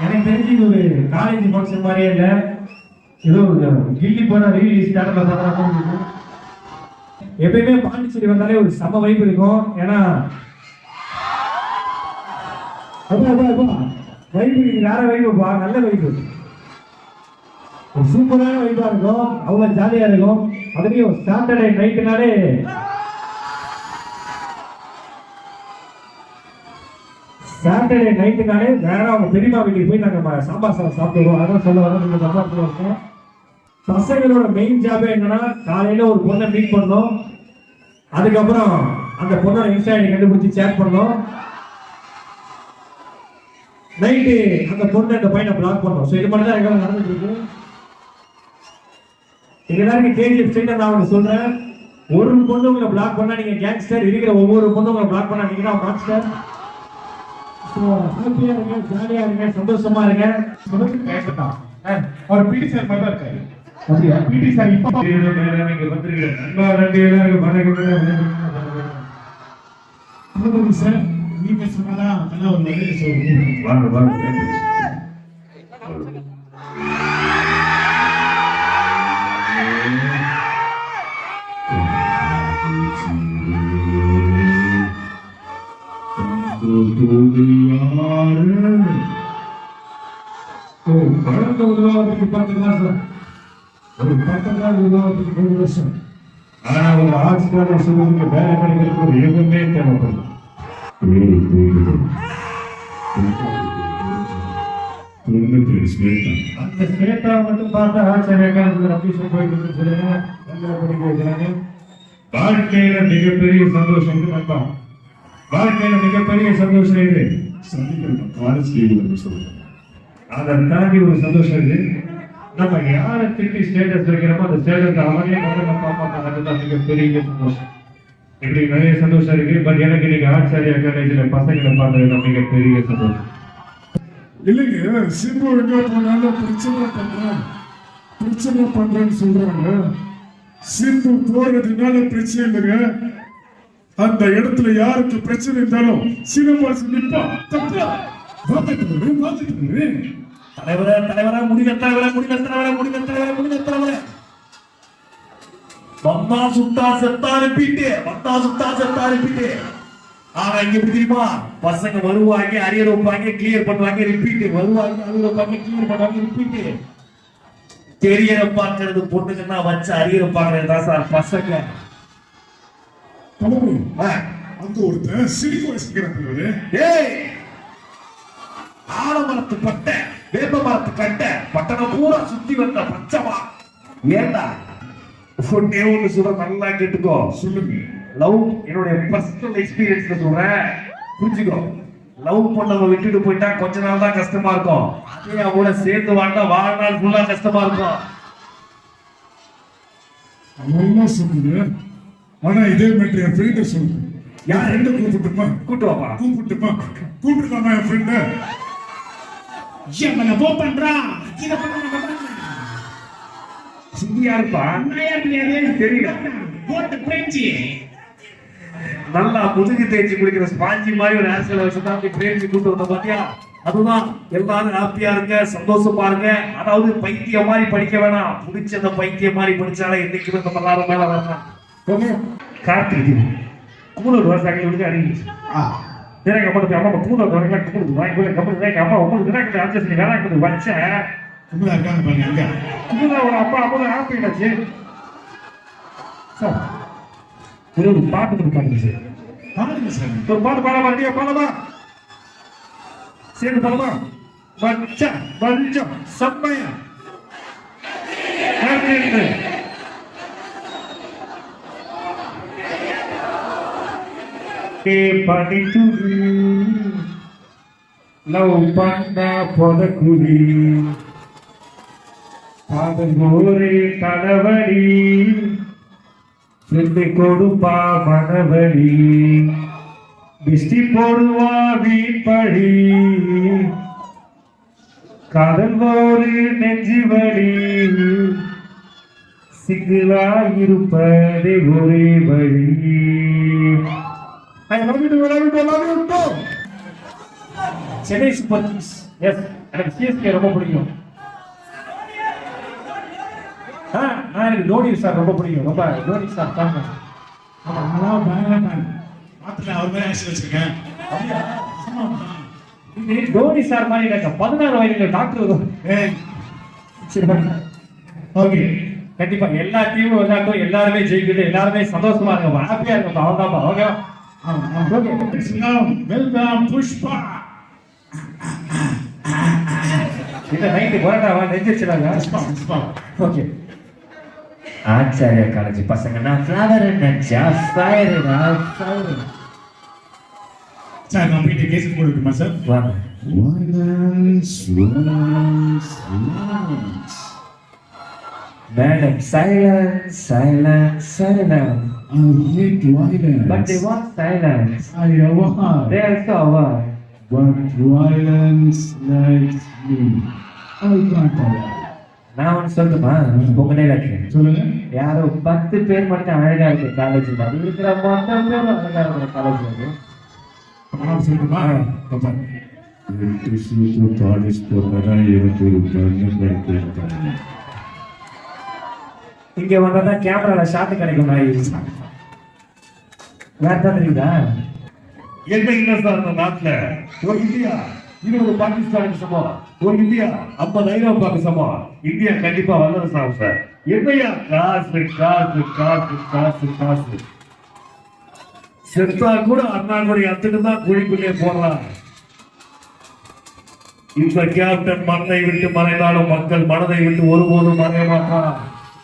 எனக்கு தெரிஞ்சு இது ஒரு காலேஜ் ஃபங்க்ஷன் மாதிரியே இல்லை, ஏதோ கில்லி போன ரீலீஸ் தேட்டர்ல பார்த்தா. எப்பயுமே பாண்டிச்சேரி வந்தாலே ஒரு செம வைப்பு இருக்கும். ஏன்னா வைப்பு வேற வைப்புப்பா, நல்ல வைப்பு, சூப்பரான வைப்பா இருக்கும், அவ்வளவு ஜாலியா இருக்கும். அதுலயும் சாட்டர்டே நைட்டுனாலே வேற அவங்க பெரியமா வீட்டுக்கு போய் நாங்க சாம்பார் சாதம் சாப்பிடுவோம். அதான் சொல்ல வர பசங்களோட மெயின் ஜாபே என்னன்னா, காலையில ஒரு பொண்ணை மீட் பண்ணணும், அதுக்கப்புறம் அந்த பொண்ணோட இன்ஸ்டா ஐடி கண்டுபிடிச்சு சேட் பண்ணணும், நைட்டு அந்த பொண்ணு அந்த பையனை பிளாக் பண்ணணும். ஸோ இது மாதிரி தான் எங்களுக்கு நடந்துட்டு இருக்கு. எங்க எல்லாருக்கும் கேஜிஎஃப் ஸ்ட்ரெயிட்டா நான் உங்களுக்கு சொல்றேன், ஒரு பொண்ணு உங்களை பிளாக் பண்ணா நீங்க கேங்ஸ்டர், இருக்கிற ஒவ்வொரு பொண்ணு உங்களை பிளாக் பண்ணா நீங்க தான் மான்ஸ்டர். ஹாப்பியா இருங்க, ஜாலியா இருங்க, சந்தோஷமா இருங்க. அவர் பிடி சார் மாதிரி தான் இருக்காரு. அப்படியா? பிடி சார் இப்போ சார் நீங்க சொன்னதான் அதெல்லாம் ஒரு நல்ல சொல்லுங்க. வாங்க வாங்க. வளர்ந்த உருவாவதுக்கு 10 மாசம், ஒரு 10 நாள் உருவாவதுக்கு 3 வருஷம். ஆனா ஒரு ஆட்சிக்காரர் சொல்லுங்க, வேலை கிடைக்கிறதுக்கு ஒரு யுகமே தேவைப்படும். அந்த ஸ்வேதா மட்டும் பார்த்தா ஆச்சரிய காலத்துல அபிஷேக் போயிட்டு சொல்லுங்க, படிக்க வைக்கிறாங்க. வாழ்க்கையில மிகப்பெரிய சந்தோஷம் நண்பா, வாழ்க்கையில மிகப்பெரிய சந்தோஷம் இது. அதை தாண்டி ஒரு சந்தோஷம் இது. நம்ம யாரை திருப்பி ஸ்டேட்டஸ் வைக்கிறோமோ அந்த ஸ்டேட்டஸ் அவனே முதல்ல பார்ப்பாங்க, அதுதான் மிகப்பெரிய சந்தோஷம். இப்படி நிறைய சந்தோஷம் இருக்கு. பட் எனக்கு இன்னைக்கு ஆச்சாரியா காலேஜ்ல பசங்களை பார்த்தது மிகப்பெரிய சந்தோஷம். இல்லைங்க, சிம்பு எங்க போனாலும் பிரச்சனை பண்றேன்னு சொல்றாங்க. சிம்பு போறதுனால பிரச்சனை இல்லைங்க, அந்த இடத்துல யாருக்கு பிரச்சனை இருந்தாலும் சீனவாசி நிப்பா. தலைவரா முடிவு வந்தா சுத்தா செத்தா அனுப்பிட்டு ஆனா இங்க எப்படி தெரியுமா, பசங்க வருவாங்க, அரியர் வைப்பாங்க, கிளியர் பண்ணுவாங்க, ரிப்பீட் வருவாங்க, அரியர் வைப்பாங்க, கிளியர் பண்ணுவாங்க, ரிப்பீட். தெரியற பார்க்கறது பொண்ணுங்கன்னா வச்சு அரியர் பாக்குறது தான் சார் பசங்க. அங்க ஒருத்தன் சிரிக்க வச்சுக்கிறாங்க. ஆலமரத்து பட்டை, வேப்ப மரத்து கட்டை, பட்டணம் பூரா சுத்தி வந்த பச்சமா. ஏண்டா ஒன்னே ஒண்ணு சொல்ற, நல்லா கேட்டுக்கோ. சொல்லுங்க. லவ் என்னுடைய பர்சனல் எக்ஸ்பீரியன்ஸ்ல சொல்றேன், புரிஞ்சுக்கோ. லவ் பண்ணவங்க விட்டுட்டு போயிட்டா கொஞ்ச நாள் தான் கஷ்டமா இருக்கும், அதே அவங்கள சேர்ந்து வாழ்ந்தா வாழ்நாள் ஃபுல்லா கஷ்டமா இருக்கும். நல்லா சொல்லுங்க. ஆனா இதே மாதிரி என் ஃப்ரெண்ட சொல்லுங்க. யார் ஃப்ரெண்ட கூப்பிட்டுமா? கூப்பிட்டுலாமா என் ஃப்ரெண்ட? ஏன் போ பண்றா இத பண்ண சிந்தியா இருப்பா, தெரியல. போட்டு பிரேஞ்சி நல்லா முதுகு தேய்ச்சி குளிக்கிற ஸ்பாஞ்சி மாதிரி ஒரு ஹேர் வச்சு தான் பிரேஞ்சி கூட்டு வந்த பாத்தியா. அதுதான் எல்லாரும் ஹாப்பியா இருங்க, சந்தோஷமா இருங்க. அதாவது பைத்தியம் மாதிரி படிக்க வேணாம், புடிச்ச அந்த பைத்தியம் மாதிரி படிச்சாலே என்னைக்குமே நம்ம எல்லாரும் மேல வரலாம். கார்த்திகை கூலர் வாசாக்கி விடுங்க அறிவிச்சு எனக்கு அப்படி அம்மா கூலர் கொடுத்து வாங்கி போய் கம்பெனி அம்மா உங்களுக்கு எனக்கு அட்ஜஸ்ட் பண்ணி வேணாம் வச்சேன். ஒரு அப்பா அப்பா ஹாப்பி ஆச்சு சார். ஒரு பாட்டு பாடுங்க சார், பாருங்க சார். ஒரு பாட்டு பாட மாட்டியா? பாடமா சேர்ந்து பாடமா? வஞ்சம் செம்மையா படித்து லவ் பண்ண பொதக்குடி ஒரு கடவடி சென்று கொடுப்பா மனவழி பிஸ்டி போடுவா வீட்படி காதல் ஒரு நெஞ்சு வழி சிங்கிளா இருப்பதே ஒரே வழி. I love you, I love you, I love you. Chennai Super Kings. Yes. எனக்கு சிஎஸ்கே ரொம்ப பிடிக்கும். நான் எனக்கு தோனி சார் ரொம்ப பிடிக்கும். ரொம்ப தோனி சார் தான். நான் பயங்கர fan. ராத்திரி அவர் மாதிரி ஆக்சுவலி வச்சிருக்கேன். தோனி சார் மாதிரி எனக்கு 16 வயதுல டாக்டர். ஓகே, கண்டிப்பா எல்லா டீமும் விளையாட்டும், எல்லாருமே ஜெயிக்கட்டும், எல்லாருமே சந்தோஷமா இருக்கும், ஹாப்பியா இருக்கும். அவ்வளவுதான். ஓகேவா? வெல்கம் புஷ்பா. இந்த நைட்டு போராட்டாவா நெஞ்சிருச்சுடாங்க. புஷ்பா. ஓகே. ஆச்சாரியா காலேஜ் பசங்கன்னா ஃப்ளவர் நினைச்சா ஃபயர் ஃபயர். சார் நான் போயிட்டு கேஸ் போட்டுமா சார்? வாங்க. Madam, silence, silence, silence. I hate violence. But they want silence. I avoid. They also avoid. But violence likes me. I can't avoid. நான் ஒன்று சொல்லட்டுமா? உங்க டைலாக் சொல்லுங்க. யாரோ 10 பேர் மட்டும் அழகா இருக்கு காலேஜ்ல, அது இருக்கிற மொத்தம் பேரும் அழகா இருக்கிற காலேஜ்ல. நான் சொல்லட்டுமா? பாப்பா. எட்டு காலேஜ் போறதா எனக்கு ஒரு பெண்ணு கிடைக்கும். இங்க வந்தாதான் கேமரால ஷாட் கிடைக்கும். வேற தான் தெரியுதா? என்ன இல்லை சார் இந்த நாட்டுல ஒரு இந்தியா 20 பாகிஸ்தானுக்கு சமம், ஒரு இந்தியா 50 ஐரோப்பாவுக்கு சமம். இந்தியா கண்டிப்பா வல்லரசு ஆகும் சார். என்னையா காசு காசு காசு காசு காசு. செத்தா கூட அண்ணாங்குடி அத்துக்கு தான் குழிக்குள்ளே போடலாம். இந்த கேப்டன் மண்ணை விட்டு மறைந்தாலும் மக்கள் மனதை விட்டு ஒருபோதும் மறைய மாட்டான்.